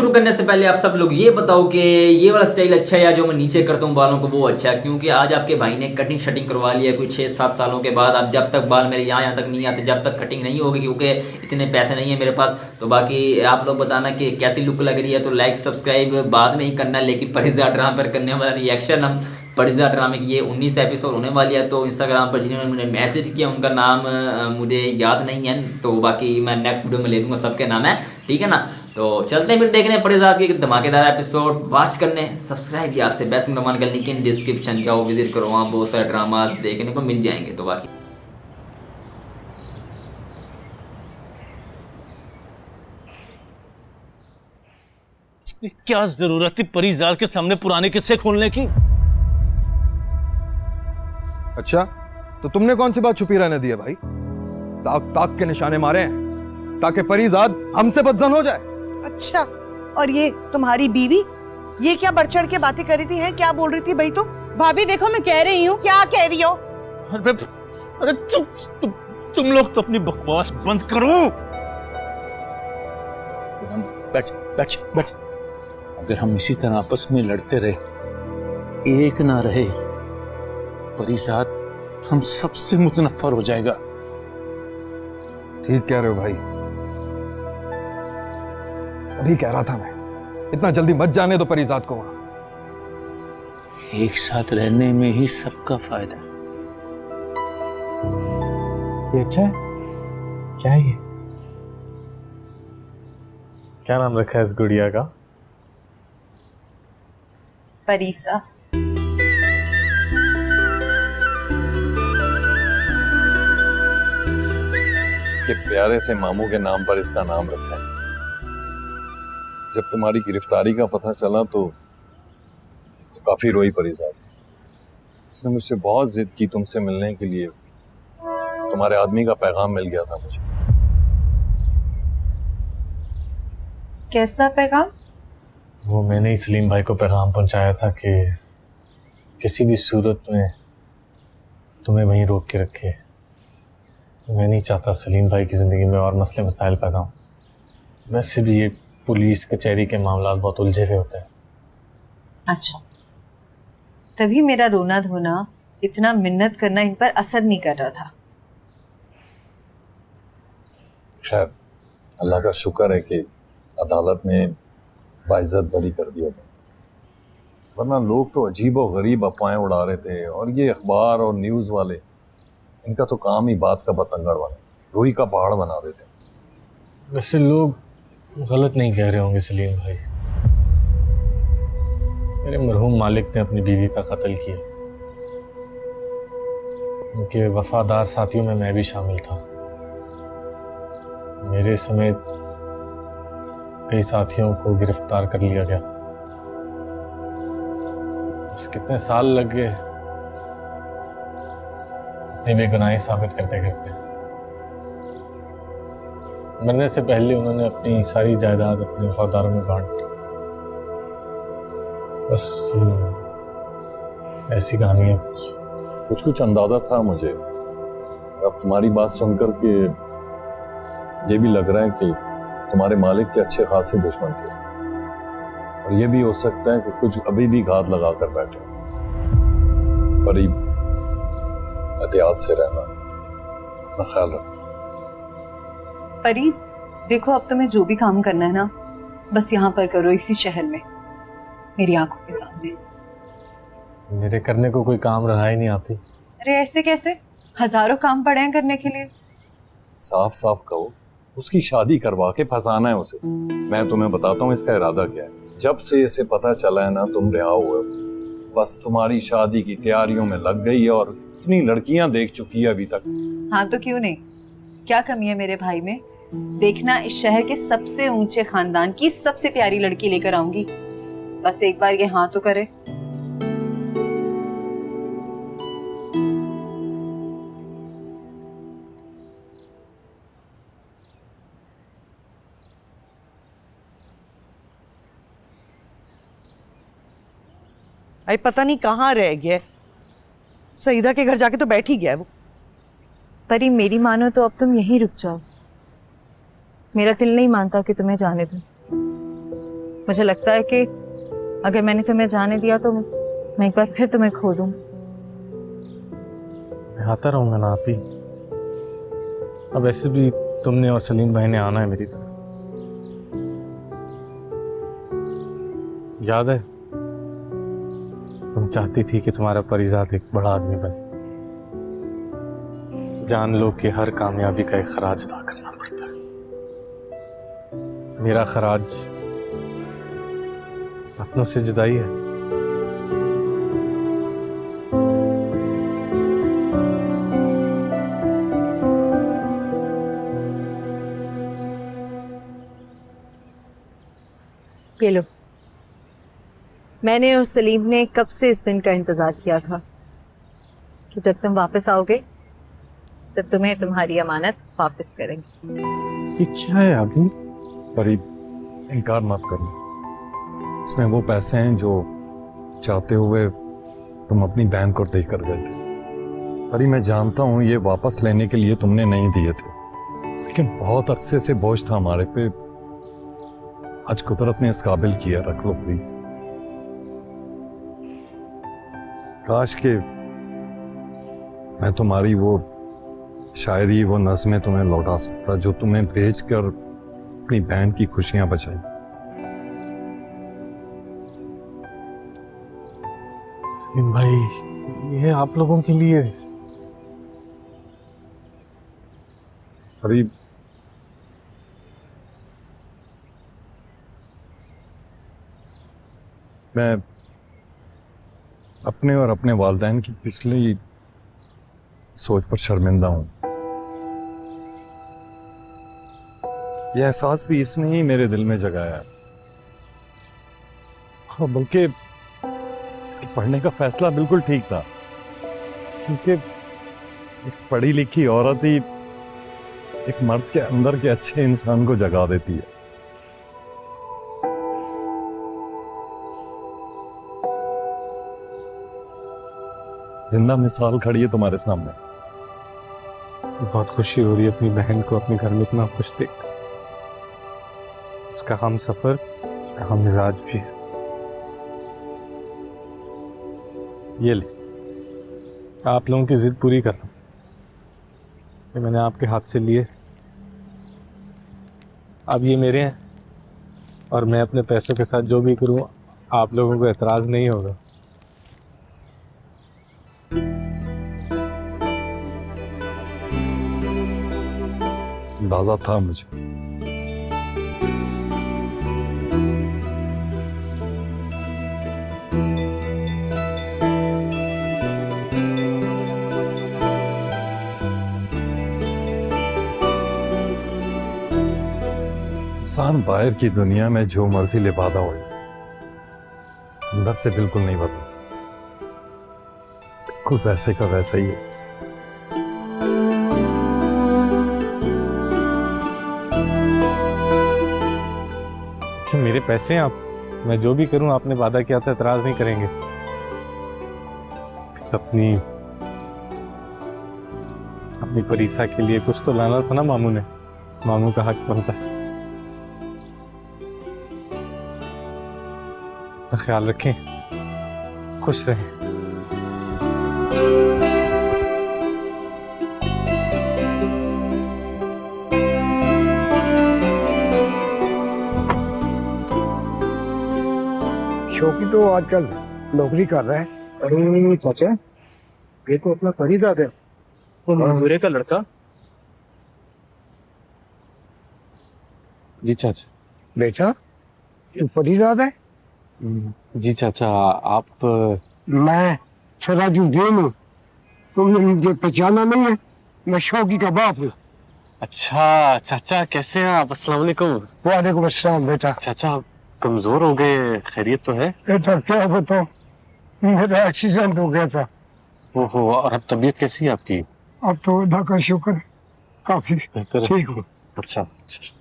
शुरू करने से पहले आप सब लोग ये बताओ कि ये वाला स्टाइल अच्छा है या जो मैं नीचे करता हूँ बालों को वो अच्छा है, क्योंकि आज आपके भाई ने कटिंग शटिंग करवा लिया है कोई 6-7 सालों के बाद। अब जब तक बाल मेरे यहाँ तक नहीं आते, जब तक कटिंग नहीं होगी, क्योंकि इतने पैसे नहीं है मेरे पास। तो बाकी आप लोग बताना कि कैसी लुक लग रही है। तो लाइक सब्सक्राइब बाद में ही करना, लेकिन परिजा ड्रामा पर करने वाला रिएक्शन हम परिजा ड्रामे की ये 19 एपिसोड होने वाली है। तो इंस्टाग्राम पर जिन्होंने मुझे मैसेज किया उनका नाम मुझे याद नहीं है, तो बाकी मैं नेक्स्ट वीडियो में ले दूंगा सबके नाम है, ठीक है ना। तो चलते हैं फिर देखने परिजा की धमाकेदार एपिसोड वॉच करने। सब्सक्राइब या से बेस्ट ड्रामा का लिंक इन डिस्क्रिप्शन, जाओ विजिट करो, वहाँ बहुत सारे ड्रामास देखने को मिल जाएंगे। तो बाकी क्या जरूरत थी परिजाल के सामने पुराने किस्से खोलने की? अच्छा, तो तुमने कौन सी बात छुपी रहने दी है भाई? ताक ताक के निशाने मारे हैं ताकि परिजाद हमसे बदजन हो जाए। अच्छा, और ये तुम्हारी बीवी ये क्या बढ़ चढ़ के बातें कर रही थी? है क्या बोल रही थी भाई तुम? भाभी देखो मैं कह रही हूँ। क्या कह रही हो? अरे तुम लोग तो अपनी बकवास बंद करो। बैठ बैठ बैठ। अगर हम इसी तरह आपस में लड़ते रहे, एक ना रहे, परिजाद हम सबसे मुतनफ्फर हो जाएगा। ठीक कह रहे हो भाई, अभी कह रहा था मैं, इतना जल्दी मत जाने दो परिजाद को वहां। एक साथ रहने में ही सबका फायदा है। ये अच्छा है? क्या है ये? क्या नाम रखा है इस गुड़िया का? परीसा। इसके प्यारे से मामू के नाम पर इसका नाम रखा है। जब तुम्हारी गिरफ्तारी का पता चला तो काफी रोई परिजाद। इसने मुझसे बहुत जिद की तुमसे मिलने के लिए। तुम्हारे आदमी का पैगाम मिल गया था मुझे। कैसा पैगाम? वो मैंने ही सलीम भाई को पैगाम पहुंचाया था कि किसी भी सूरत में तुम्हें वहीं रोक के रखे। मैं नहीं चाहता सलीम भाई की ज़िंदगी में और मसले मसाइल पैदा हों। वैसे भी ये पुलिस कचहरी के मामला बहुत उलझे हुए होते हैं। अच्छा, तभी मेरा रोना धोना, इतना मिन्नत करना इन पर असर नहीं कर रहा था। खैर, अल्लाह का शुक्र है कि अदालत ने बाइज्जत बरी कर दिया था, वरना लोग तो अजीब और गरीब अफवाहें उड़ा रहे थे। और ये अखबार और न्यूज़ वाले, इनका तो काम ही बात का बतंगड़ वाला, रूही का पहाड़ बना देते। वैसे लोग गलत नहीं कह रहे होंगे सलीम भाई। मेरे मरहूम मालिक ने अपनी बीवी का कत्ल किया। उनके वफादार साथियों में मैं भी शामिल था। मेरे समेत कई साथियों को गिरफ्तार कर लिया गया। बस कितने साल लग गए अपनी बेगुनाही साबित करते करते। मरने से पहले उन्होंने अपनी सारी जायदाद अपने वफादारों में बांट दी। बस ऐसी कहानी है। कुछ कुछ अंदाजा था मुझे। अब तुम्हारी बात सुनकर के ये भी लग रहा है कि तुम्हारे मालिक के अच्छे खासे दुश्मन थे, और ये भी हो सकता है कि कुछ अभी भी घात लगा कर बैठे। पर एहतियात से रहना, अपना ख्याल रखना। परी देखो, अब तुम्हें जो भी काम करना है ना, बस यहाँ पर करो, इसी शहर में, मेरी आंखों के सामने। मेरे करने को कोई काम रहा ही नहीं आती। अरे ऐसे कैसे? हजारों काम पड़े हैं करने के लिए। साफ साफ कहो, उसकी शादी करवा के फंसाना है उसे। मैं तुम्हें बताता हूँ इसका इरादा क्या है। जब से इसे पता चला है ना तुम रिहा हुए, बस तुम्हारी शादी की तैयारियों में लग गई है, और इतनी लड़कियां देख चुकी है अभी तक। हाँ तो क्यों नहीं, क्या कमी है मेरे भाई में? देखना, इस शहर के सबसे ऊंचे खानदान की सबसे प्यारी लड़की लेकर आऊंगी। बस एक बार ये हाँ तो करे। अरे पता नहीं कहाँ रह गया। सईदा के घर जाके तो बैठ ही गया है वो। परी मेरी मानो तो अब तुम यहीं रुक जाओ। मेरा दिल नहीं मानता कि तुम्हें जाने दूं। मुझे लगता है कि अगर मैंने तुम्हें जाने दिया तो मैं एक बार फिर तुम्हें खो दूं। मैं आता रहूंगा ना आप ही। अब ऐसे भी तुमने और सलीम भाई ने आना है मेरी तरफ। याद है तुम चाहती थी कि तुम्हारा परिजात एक बड़ा आदमी बने। जान लो कि हर कामयाबी का एक खराज अदा करना पड़ता है। मेरा खराज अपनों से जुदाई है। ये लो, मैंने और सलीम ने कब से इस दिन का इंतजार किया था कि जब तुम वापस आओगे तो तुम्हें तुम्हारी अमानत वापस करेंगे। ये क्या है अभी? परी, इनकार मत करो। इसमें वो पैसे हैं जो चाहते हुए तुम अपनी बहन को दे कर गए थे। परी, मैं जानता हूं ये वापस लेने के लिए तुमने नहीं दिए थे, लेकिन बहुत अरसे से बोझ था हमारे पे। आज कुदरत ने इस काबिल किया, रख लो प्लीज। काश के मैं तुम्हारी वो शायरी, वो नज़में तुम्हें लौटा सकता जो तुम्हें भेजकर अपनी बहन की खुशियां बचाई। सलीम भाई, ये आप लोगों के लिए। अभी मैं अपने और अपने वालिदैन की पिछली सोच पर शर्मिंदा हूं। यह एहसास भी इसने ही मेरे दिल में जगाया है। हाँ, बल्कि इसके पढ़ने का फैसला बिल्कुल ठीक था, क्योंकि एक पढ़ी लिखी औरत ही एक मर्द के अंदर के अच्छे इंसान को जगा देती है। जिंदा मिसाल खड़ी है तुम्हारे सामने। बहुत खुशी हो रही है अपनी बहन को अपने घर में इतना खुश देख। उसका हम सफर, उसका हम मिजाज भी है। ये ले, आप लोगों की जिद पूरी कर रहा हूं। ये मैंने आपके हाथ से लिए, अब ये मेरे हैं और मैं अपने पैसों के साथ जो भी करूं आप लोगों को एतराज नहीं होगा। अंदाजा था मुझे। इंसान बाहर की दुनिया में जो मर्जी लिबादा हो, अंदर से बिल्कुल नहीं बदला। बिल्कुल वैसे का वैसा ही है। मेरे पैसे हैं, आप, मैं जो भी करूं आपने वादा किया था एतराज नहीं करेंगे। अपनी परीसा के लिए कुछ तो लाना था ना मामू ने। मामू का हक बनता है। तो ख्याल रखें, खुश रहें। शौकी तो आजकल नौकरी कर रहा है। अरे चाचा, ये तो अपना फरीजाद है, वो मंगूरे का लड़का। जी चाचा। बेटा, ये फरीजाद है? जी चाचा, आप? मैं सराजुद्दीन हूँ। तुमने मुझे पहचाना नहीं है? मैं शौकी का बाप हूँ। अच्छा चाचा, कैसे हैं आप? अस्सलाम वालेकुम। वालेकुम अस्सलाम बेटा। चाचा, कमजोर हो गए, खैरियत तो है? बेटा क्या बताऊं, मेरा एक्सीडेंट हो गया था। ओहो, और अब तबीयत कैसी है आपकी? अब तो अल्लाह का शुक्र, काफी बेहतर है। ठीक हूँ। अच्छा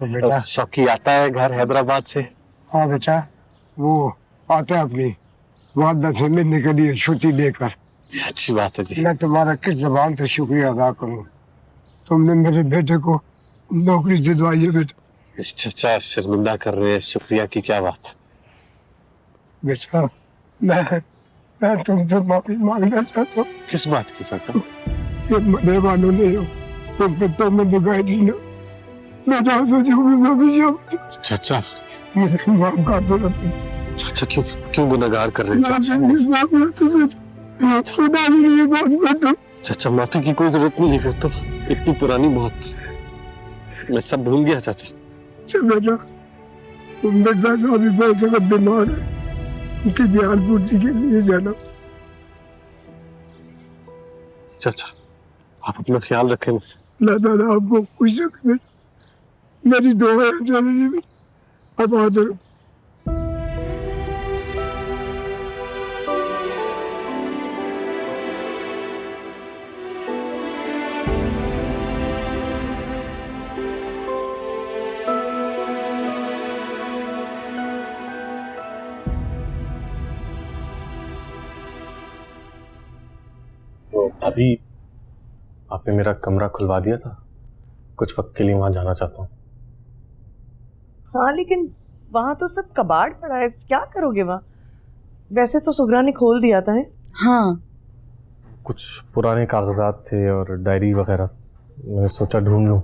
बेटा। शौकी आता है घर हैदराबाद से? हाँ बेटा, वो आता है अपनी वालदा से मिलने के लिए छुट्टी लेकर। अच्छी बात है जी। मैं तुम्हारा किस जबान से शुक्रिया अदा करूं, तुमने मेरे बेटे को नौकरी दिलवाई है बेटा। चाचा शर्मिंदा कर रहे हैं, शुक्रिया की क्या बात। बेटा मैं तुमसे माफी मांगना चाहता हूँ। किस बात की चाचा? ये मरने वालों ने तुम पत्तों में दिखाई दी ना, मैं जहाँ से जो भी भविष्य चाचा मुझे माफ कर दो ना तुम। चाचा क्यों क्यों गुनहगार कर रहे हैं चाचा? चाचा माफी की कोई जरूरत नहीं है, वो तो इतनी पुरानी बात, मैं सब भूल गया चाचा। चलो जा, तुम बेटा अभी पैसे का बीमार है, उनकी ध्यान पूर्ति के लिए जाना। चाचा आप अपना ख्याल रखें। अल्लाह ताला आपको खुश रखे, मेरी दुआ है चली में अब आदर। तो अभी आपने मेरा कमरा खुलवा दिया था, कुछ वक्त के लिए वहां जाना चाहता हूँ। हाँ लेकिन वहां तो सब कबाड़ पड़ा है, क्या करोगे वहां? वैसे तो सुगरा ने खोल दिया था। है हाँ, कुछ पुराने कागजात थे और डायरी वगैरह, मैंने सोचा ढूंढ लूं।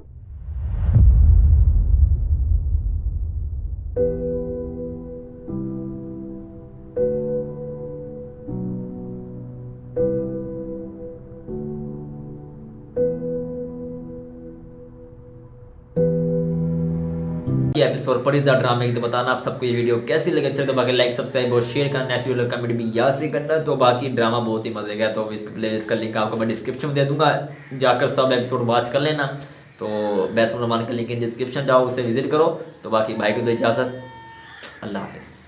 ये एपिसोड परिजा ड्रामे की तो बताना आप सबको ये वीडियो कैसी लगे। अच्छा तो बाकी लाइक सब्सक्राइब और शेयर करना, नेक्स्ट वीडियो कमेंट भी याद से करना। तो बाकी ड्रामा बहुत ही मजे का, तो इसका प्लेलिस्ट का लिंक आपको मैं डिस्क्रिप्शन में दे दूंगा, जाकर सब एपिसोड वॉच कर लेना। तो बैसम रहमान का लिंक इन डिस्क्रिप्शन, जाओ उसे विजिट करो। तो बाकी भाई को दो इजाज़त, अल्लाह हाफिज़।